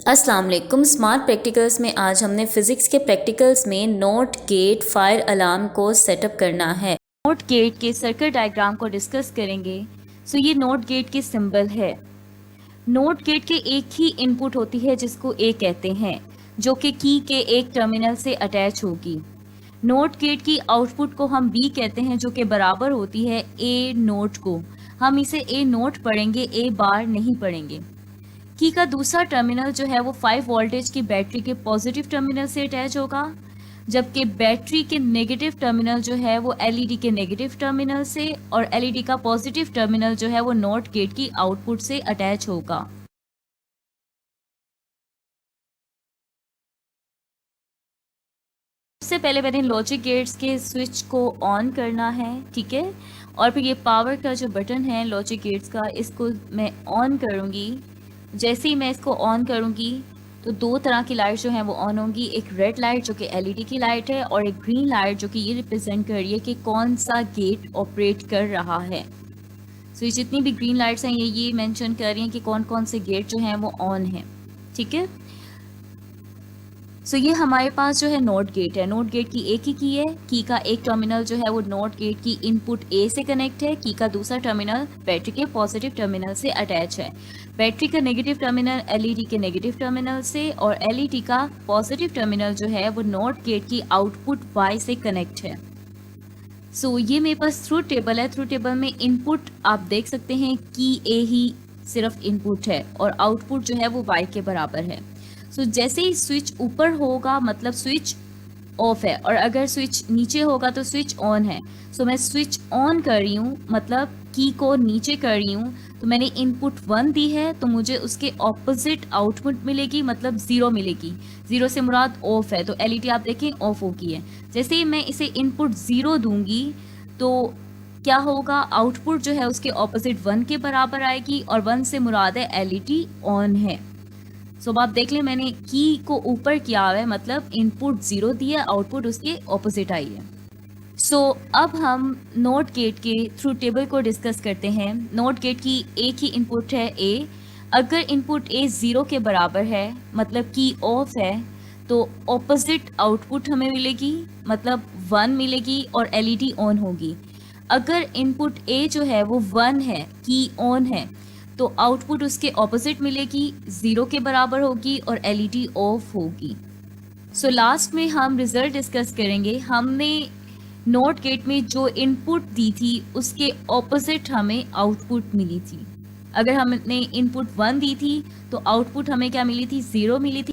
अस्सलाम वालेकुम। Smart practicals में आज हमने फ़िज़िक्स के प्रैक्टिकल्स में नोट गेट फायर अलार्म को सेटअप करना है। नोट गेट के सर्किट डायग्राम को डिस्कस करेंगे। सो ये नोट गेट की सिंबल है। नोट गेट के एक ही इनपुट होती है जिसको ए कहते हैं, जो कि की के एक टर्मिनल से अटैच होगी। नोट गेट की आउटपुट को हम बी कहते हैं, जो कि बराबर होती है ए नोट को। हम इसे ए नोट पढ़ेंगे, ए बार नहीं पढ़ेंगे। की का दूसरा टर्मिनल जो है वो 5 वोल्टेज की बैटरी के पॉजिटिव टर्मिनल से अटैच होगा, जबकि बैटरी के नेगेटिव टर्मिनल जो है वो एलईडी के नेगेटिव टर्मिनल से, और एलईडी का पॉजिटिव टर्मिनल जो है वो नोट गेट की आउटपुट से अटैच होगा। सबसे पहले मैंने लॉजिक गेट्स के स्विच को ऑन करना है, ठीक है, और फिर ये पावर का जो बटन है लॉजिक गेट्स का, इसको मैं ऑन करूँगी। जैसे ही मैं इसको ऑन करूँगी तो दो तरह की लाइट जो हैं वो ऑन होंगी। एक रेड लाइट जो कि एलईडी की लाइट है, और एक ग्रीन लाइट जो कि ये रिप्रेजेंट कर रही है कि कौन सा गेट ऑपरेट कर रहा है। सो ये जितनी भी ग्रीन लाइट्स हैं ये मेंशन कर रही हैं कि कौन कौन से गेट जो हैं वो ऑन हैं, ठीक है। सो ये हमारे पास जो है नोट गेट है। नोट गेट की एक ही की है। की का एक टर्मिनल जो है वो नोट गेट की इनपुट ए से कनेक्ट है। की का दूसरा टर्मिनल बैटरी के पॉजिटिव टर्मिनल से अटैच है। बैटरी का नेगेटिव टर्मिनल एलईडी के नेगेटिव टर्मिनल से, और एलईडी का पॉजिटिव टर्मिनल जो है वो नोट गेट की आउटपुट वाई से कनेक्ट है। सो ये मेरे पास थ्रू टेबल है। थ्रू टेबल में इनपुट आप देख सकते हैं कि ए ही सिर्फ इनपुट है, और आउटपुट जो है वो वाई के बराबर है। सो जैसे ही स्विच ऊपर होगा मतलब स्विच ऑफ है, और अगर स्विच नीचे होगा तो स्विच ऑन है। सो मैं स्विच ऑन कर रही हूँ, मतलब की को नीचे कर रही हूँ, तो मैंने इनपुट 1 दी है तो मुझे उसके ऑपोजिट आउटपुट मिलेगी, मतलब 0 मिलेगी। 0 से मुराद ऑफ है, तो एलईडी आप देखें ऑफ हो गई है। जैसे ही मैं इसे इनपुट 0 दूंगी तो क्या होगा, आउटपुट जो है उसके ऑपोजिट 1 के बराबर आएगी, और 1 से मुराद है एलईडी ऑन है। सो अब आप देख लें, मैंने की को ऊपर किया हुआ है, मतलब इनपुट 0 दिया, आउटपुट उसके ऑपोजिट आई है। सो अब हम नोट गेट के थ्रू टेबल को डिस्कस करते हैं। नोट गेट की एक ही इनपुट है ए। अगर इनपुट ए 0 के बराबर है मतलब की ऑफ है, तो ऑपोजिट आउटपुट हमें मिलेगी, मतलब 1 मिलेगी, और एलईडी ऑन होगी। अगर इनपुट ए जो है वो 1 है, की ऑन है, तो आउटपुट उसके ऑपोजिट मिलेगी, 0 के बराबर होगी, और एलईडी ऑफ होगी। सो लास्ट में हम रिजल्ट डिस्कस करेंगे। हमने नोट गेट में जो इनपुट दी थी उसके ऑपोजिट हमें आउटपुट मिली थी। अगर हमने इनपुट 1 दी थी तो आउटपुट हमें क्या मिली थी, 0 मिली थी।